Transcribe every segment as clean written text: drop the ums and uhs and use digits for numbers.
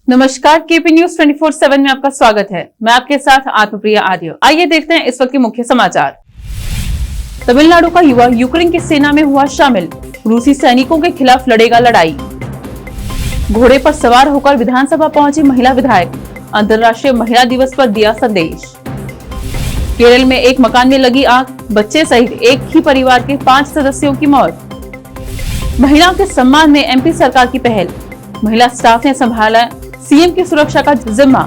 नमस्कार, KP news 24/7 में आपका स्वागत है। मैं आपके साथ आत्मप्रिया आर्य। आइए देखते हैं इस वक्त के मुख्य समाचार। तमिलनाडु का युवा यूक्रेन की सेना में हुआ शामिल, रूसी सैनिकों के खिलाफ लड़ेगा लड़ाई। घोड़े पर सवार होकर विधानसभा पहुंची महिला विधायक, अंतर्राष्ट्रीय महिला दिवस पर दिया संदेश। केरल में एक मकान में लगी आग, बच्चे सहित एक ही परिवार के 5 सदस्यों की मौत। महिलाओं के सम्मान में एमपी सरकार की पहल, महिला स्टाफ ने संभाला सीएम की सुरक्षा का जिम्मा।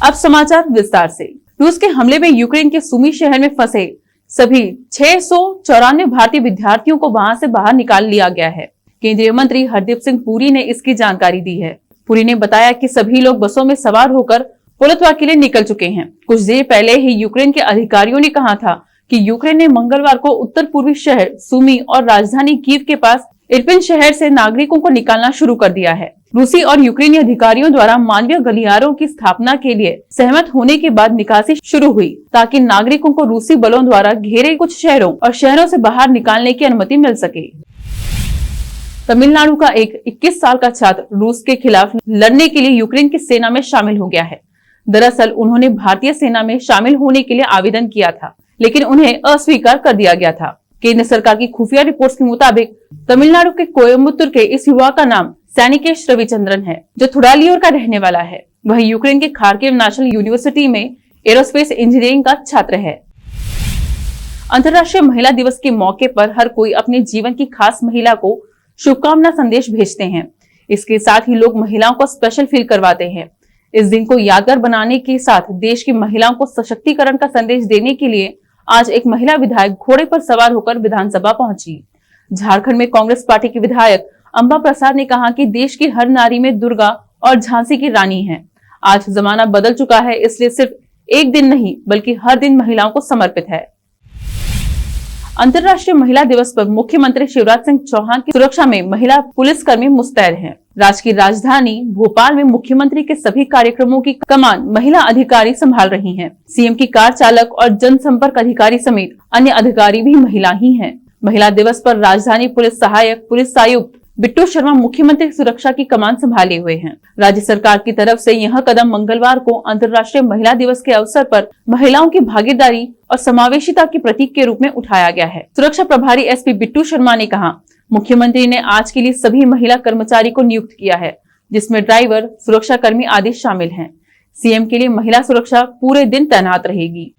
अब समाचार विस्तार से। रूस के हमले में यूक्रेन के सुमी शहर में फंसे सभी 694 भारतीय विद्यार्थियों को वहां से बाहर निकाल लिया गया है। केंद्रीय मंत्री हरदीप सिंह पुरी ने इसकी जानकारी दी है। पुरी ने बताया कि सभी लोग बसों में सवार होकर पुलतवा के लिए निकल चुके हैं। कुछ देर पहले ही यूक्रेन के अधिकारियों ने कहा था कि यूक्रेन ने मंगलवार को उत्तर पूर्वी शहर सुमी और राजधानी कीव के पास इरपिन शहर से नागरिकों को निकालना शुरू कर दिया है। रूसी और यूक्रेनी अधिकारियों द्वारा मानवीय गलियारों की स्थापना के लिए सहमत होने के बाद निकासी शुरू हुई, ताकि नागरिकों को रूसी बलों द्वारा घेरे कुछ शहरों और शहरों से बाहर निकालने की अनुमति मिल सके। तमिलनाडु का एक 21 साल का छात्र रूस के खिलाफ लड़ने के लिए यूक्रेन की सेना में शामिल हो गया है। दरअसल उन्होंने भारतीय सेना में शामिल होने के लिए आवेदन किया था, लेकिन उन्हें अस्वीकार कर दिया गया था। केंद्र सरकार की खुफिया रिपोर्ट्स के मुताबिक तमिलनाडु के कोयम्बटूर के इस युवा का नाम सैनिकेश रविचंद्रन है, जो थुड़ालियोर का रहने वाला है। वह यूक्रेन के खार्किव नेशनल यूनिवर्सिटी में एरोस्पेस इंजीनियरिंग का छात्र है। अंतर्राष्ट्रीय महिला दिवस के मौके पर हर कोई अपने जीवन की खास महिला को शुभकामना संदेश भेजते हैं। इसके साथ ही लोग महिलाओं को स्पेशल फील करवाते हैं। इस दिन को यादगार बनाने के साथ देश की महिलाओं को सशक्तिकरण का संदेश देने के लिए आज एक महिला विधायक घोड़े पर सवार होकर विधानसभा पहुंची। झारखंड में कांग्रेस पार्टी की विधायक अंबा प्रसाद ने कहा कि देश की हर नारी में दुर्गा और झांसी की रानी है। आज जमाना बदल चुका है, इसलिए सिर्फ एक दिन नहीं बल्कि हर दिन महिलाओं को समर्पित है। अंतर्राष्ट्रीय महिला दिवस पर मुख्यमंत्री शिवराज सिंह चौहान की सुरक्षा में महिला पुलिसकर्मी मुस्तैद हैं। राज्य की राजधानी भोपाल में मुख्यमंत्री के सभी कार्यक्रमों की कमान महिला अधिकारी संभाल रही हैं। सीएम की कार चालक और जनसंपर्क अधिकारी समेत अन्य अधिकारी भी महिला ही हैं। महिला दिवस पर राजधानी पुलिस सहायक पुलिस आयुक्त बिट्टू शर्मा मुख्यमंत्री सुरक्षा की कमान संभाले हुए हैं। राज्य सरकार की तरफ से यह कदम मंगलवार को अंतर्राष्ट्रीय महिला दिवस के अवसर पर महिलाओं की भागीदारी और समावेशिता के प्रतीक के रूप में उठाया गया है। सुरक्षा प्रभारी एसपी बिट्टू शर्मा ने कहा, मुख्यमंत्री ने आज के लिए सभी महिला कर्मचारी को नियुक्त किया है, जिसमें ड्राइवर, सुरक्षा कर्मी आदि शामिल हैं। सीएम के लिए महिला सुरक्षा पूरे दिन तैनात रहेगी।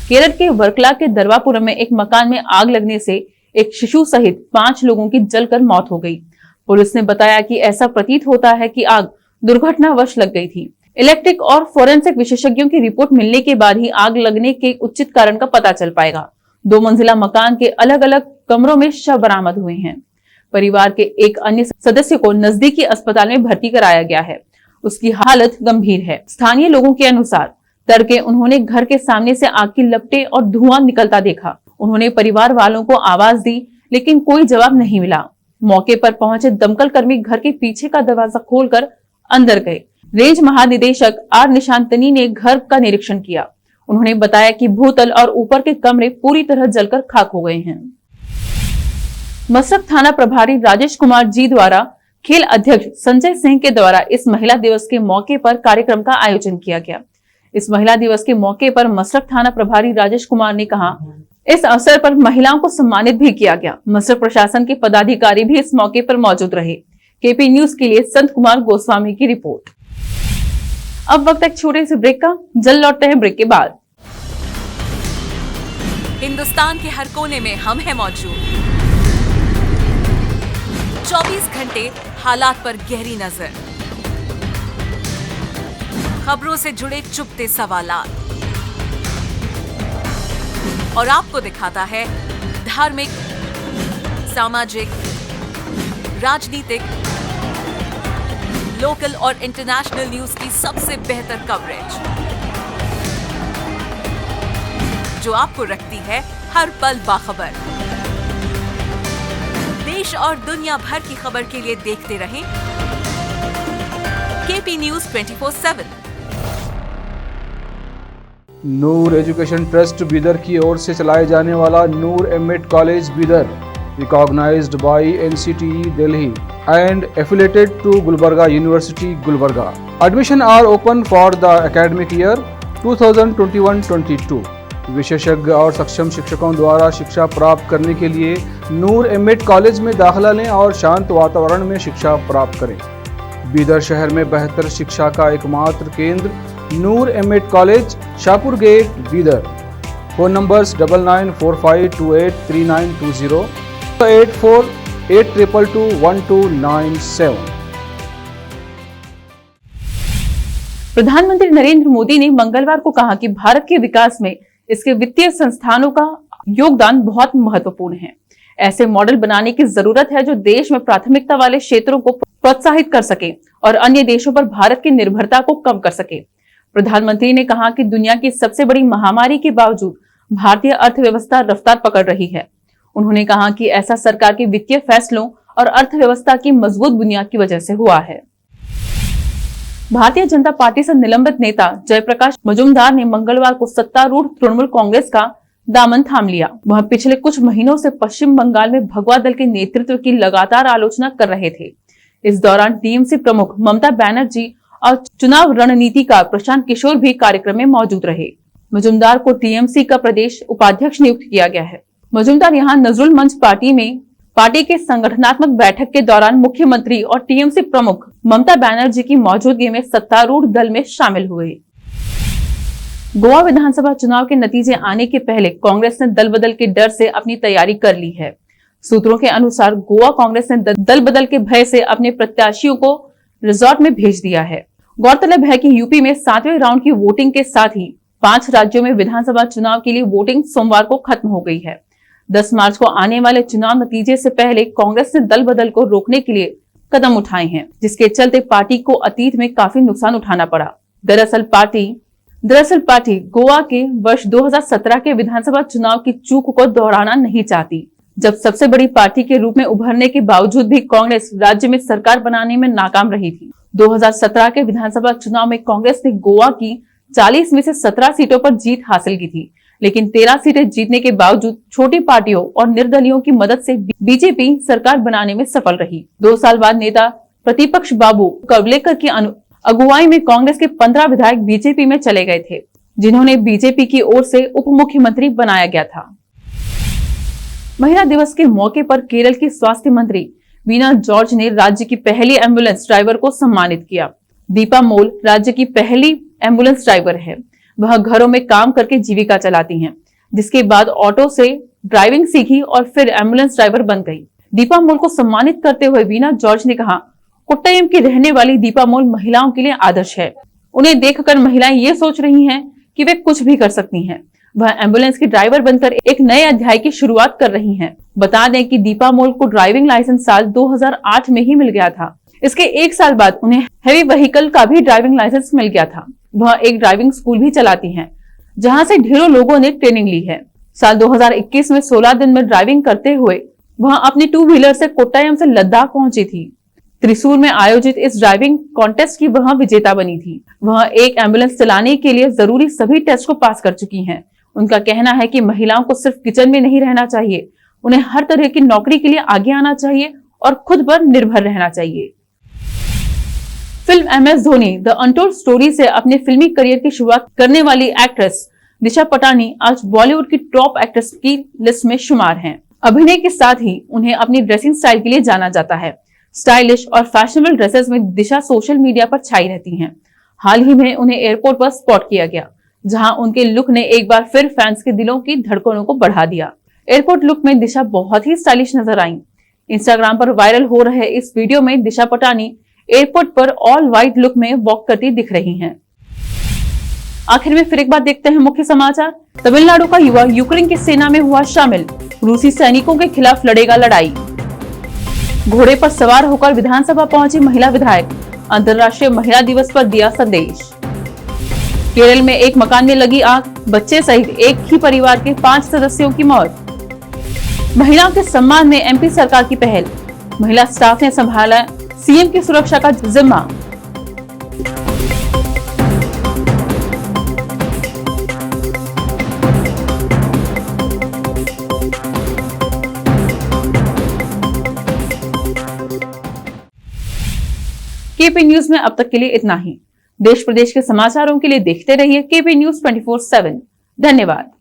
केरल के वर्कला के दरवापुरम में एक मकान में आग लगने से एक शिशु सहित 5 लोगों की जलकर मौत हो गई। पुलिस ने बताया कि ऐसा प्रतीत होता है कि आग दुर्घटनावश लग गई थी। इलेक्ट्रिक और फोरेंसिक विशेषज्ञों की रिपोर्ट मिलने के बाद ही आग लगने के उचित कारण का पता चल पाएगा। 2 मंजिला मकान के अलग अलग कमरों में शव बरामद हुए हैं। परिवार के एक अन्य सदस्य को नजदीकी अस्पताल में भर्ती कराया गया है। उसकी हालत गंभीर है। स्थानीय लोगों के अनुसार तड़के उन्होंने घर के सामने से आग की लपटें और धुआं निकलता देखा। उन्होंने परिवार वालों को आवाज दी, लेकिन कोई जवाब नहीं मिला। मौके पर पहुंचे दमकल कर्मी घर के पीछे का दरवाजा खोलकर अंदर गए। रेंज महानिदेशक आर निशांतनी ने घर का निरीक्षण किया। उन्होंने बताया कि भूतल और ऊपर के कमरे पूरी तरह जलकर खाक हो गए हैं। मसरख थाना प्रभारी राजेश कुमार जी द्वारा खेल अध्यक्ष संजय सिंह के द्वारा इस महिला दिवस के मौके पर कार्यक्रम का आयोजन किया गया। इस महिला दिवस के मौके पर मसरख थाना प्रभारी राजेश कुमार ने कहा, इस अवसर पर महिलाओं को सम्मानित भी किया गया। मसरख प्रशासन के पदाधिकारी भी इस मौके पर मौजूद रहे। केपी न्यूज के लिए संत कुमार गोस्वामी की रिपोर्ट। अब वक्त एक छोटे से ब्रेक का, जल्द लौटते हैं ब्रेक के बाद। हिंदुस्तान के हर कोने में हम हैं मौजूद। 24 घंटे हालात पर गहरी नजर, खबरों से जुड़े चुपते सवालात और आपको दिखाता है धार्मिक, सामाजिक, राजनीतिक, लोकल और इंटरनेशनल न्यूज की सबसे बेहतर कवरेज, जो आपको रखती है हर पल बाखबर। देश और दुनिया भर की खबर के लिए देखते रहें AP News 24/7। Noor education trust Bidar की ओर से चलाए जाने वाला Noor M Ed college Bidar, recognised by NCTE Delhi and affiliated to Gulbarga University, Gulbarga. Admission are open for the academic year 2021-22. विशेषज्ञ और सक्षम शिक्षकों द्वारा शिक्षा प्राप्त करने के लिए नूर एमएड कॉलेज में दाखिला लें और शांत वातावरण में शिक्षा प्राप्त करें। बीदर शहर में बेहतर शिक्षा का एकमात्र केंद्र Noor M Ed college, Shahpur gate, Bidar. Phone numbers 9945283920, 8482221297। प्रधानमंत्री नरेंद्र मोदी ने मंगलवार को कहा कि भारत के विकास में इसके वित्तीय संस्थानों का योगदान बहुत महत्वपूर्ण है। ऐसे मॉडल बनाने की जरूरत है जो देश में प्राथमिकता वाले क्षेत्रों को प्रोत्साहित कर सके और अन्य देशों पर भारत की निर्भरता को कम कर सके। प्रधानमंत्री ने कहा कि दुनिया की सबसे बड़ी महामारी के बावजूद भारतीय अर्थव्यवस्था रफ्तार पकड़ रही है। उन्होंने कहा कि ऐसा सरकार के वित्तीय फैसलों और अर्थव्यवस्था की मजबूत बुनियाद की वजह से हुआ है। भारतीय जनता पार्टी से निलंबित नेता जयप्रकाश मजूमदार ने मंगलवार को सत्तारूढ़ तृणमूल कांग्रेस का दामन थाम लिया। वह पिछले कुछ महीनों से पश्चिम बंगाल में भगवा दल के नेतृत्व की लगातार आलोचना कर रहे थे। इस दौरान टीएमसी प्रमुख ममता बनर्जी और चुनाव रणनीतिकार प्रशांत किशोर भी कार्यक्रम में मौजूद रहे। मजूमदार को टीएमसी का प्रदेश उपाध्यक्ष नियुक्त किया गया है। मजूमदार यहां नजरुल मंच पार्टी के संगठनात्मक बैठक के दौरान मुख्यमंत्री और टीएमसी प्रमुख ममता बनर्जी की मौजूदगी में सत्तारूढ़ दल में शामिल हुए। गोवा विधानसभा चुनाव के नतीजे आने के पहले कांग्रेस ने दल बदल के डर से अपनी तैयारी कर ली है। सूत्रों के अनुसार गोवा कांग्रेस ने दल बदल के भय से अपने प्रत्याशियों को रिजॉर्ट में भेज दिया है। गौरतलब है कि यूपी में 7वें राउंड की वोटिंग के साथ ही 5 राज्यों में विधानसभा चुनाव के लिए वोटिंग सोमवार को खत्म हो गई है। 10 मार्च को आने वाले चुनाव नतीजे से पहले कांग्रेस ने दल बदल को रोकने के लिए कदम उठाए हैं, जिसके चलते पार्टी को अतीत में काफी नुकसान उठाना पड़ा। दरअसल पार्टी गोवा के वर्ष 2017 के विधानसभा चुनाव की चूक को दोहराना नहीं चाहती, जब सबसे बड़ी पार्टी के रूप में उभरने के बावजूद भी कांग्रेस राज्य में सरकार बनाने में नाकाम रही थी। 2017 के विधानसभा चुनाव में कांग्रेस ने गोवा की 40 में से 17 सीटों पर जीत हासिल की थी, लेकिन 13 सीटें जीतने के बावजूद छोटी पार्टियों और निर्दलियों की मदद से बीजेपी सरकार बनाने में सफल रही। 2 साल बाद नेता प्रतिपक्ष बाबू कवलेकर की अगुवाई में कांग्रेस के 15 विधायक बीजेपी में चले गए थे, जिन्होंने बीजेपी की ओर से उप मुख्यमंत्री बनाया गया था। महिला दिवस के मौके पर केरल की स्वास्थ्य मंत्री वीना जॉर्ज ने राज्य की पहली एम्बुलेंस ड्राइवर को सम्मानित किया। दीपा मोल राज्य की पहली एम्बुलेंस ड्राइवर है। वह घरों में काम करके जीविका चलाती हैं, जिसके बाद ऑटो से ड्राइविंग सीखी और फिर एम्बुलेंस ड्राइवर बन गई। दीपा मोल को सम्मानित करते हुए वीना जॉर्ज ने कहा, कोट्टयम की रहने वाली दीपा मोल महिलाओं के लिए आदर्श है। उन्हें देखकर महिलाएं ये सोच रही हैं कि वे कुछ भी कर सकती हैं। वह एम्बुलेंस की ड्राइवर बनकर एक नए अध्याय की शुरुआत कर रही हैं। बता दें कि दीपा मोल को ड्राइविंग लाइसेंस साल 2008 में ही मिल गया था। इसके 1 साल बाद उन्हें हेवी व्हीकल का भी ड्राइविंग लाइसेंस मिल गया था। वह एक ड्राइविंग स्कूल भी चलाती हैं, जहां से ढेरों लोगों ने ट्रेनिंग ली है। साल 2021 में 16 दिन में ड्राइविंग करते हुए वह अपनी 2 व्हीलर से कोट्टयम से लद्दाख पहुंची थी। त्रिशूर में आयोजित इस ड्राइविंग कॉन्टेस्ट की वह विजेता बनी थी। वह एक एम्बुलेंस चलाने के लिए जरूरी सभी टेस्ट को पास कर चुकी हैं। उनका कहना है कि महिलाओं को सिर्फ किचन में नहीं रहना चाहिए, उन्हें हर तरह की नौकरी के लिए आगे आना चाहिए और खुद पर निर्भर रहना चाहिए। Film MS Dhoni the untold story से अपने फिल्मी करियर की शुरुआत करने वाली एक्ट्रेस दिशा पटानी आज बॉलीवुड की टॉप एक्ट्रेस की लिस्ट में शुमार हैं। अभिनय के साथ ही उन्हें अपनी ड्रेसिंग स्टाइल के लिए जाना जाता है। स्टाइलिश और फैशनेबल ड्रेसेस में दिशा सोशल मीडिया पर छाई रहती हैं। हाल ही में उन्हें एयरपोर्ट पर स्पॉट किया गया, जहां उनके लुक ने एक बार फिर फैंस के दिलों की धड़कनों को बढ़ा दिया। एयरपोर्ट लुक में दिशा बहुत ही स्टाइलिश नजर आई। इंस्टाग्राम पर वायरल हो रहे इस वीडियो में दिशा पटानी एयरपोर्ट पर ऑल व्हाइट लुक में वॉक करती दिख रही हैं। आखिर में फिर एक बार देखते हैं मुख्य समाचार। तमिलनाडु का युवा यूक्रेन की सेना में हुआ शामिल, रूसी सैनिकों के खिलाफ लड़ेगा लड़ाई। घोड़े पर सवार होकर विधानसभा पहुंची महिला विधायक, अंतर्राष्ट्रीय महिला दिवस पर दिया संदेश। केरल में एक मकान में लगी आग, बच्चे सहित एक ही परिवार के 5 सदस्यों की मौत। महिलाओं के सम्मान में MP सरकार की पहल, महिला स्टाफ ने संभाला CM की सुरक्षा का जिम्मा। केपी न्यूज में अब तक के लिए इतना ही। देश प्रदेश के समाचारों के लिए देखते रहिए केपी न्यूज 24/7। धन्यवाद।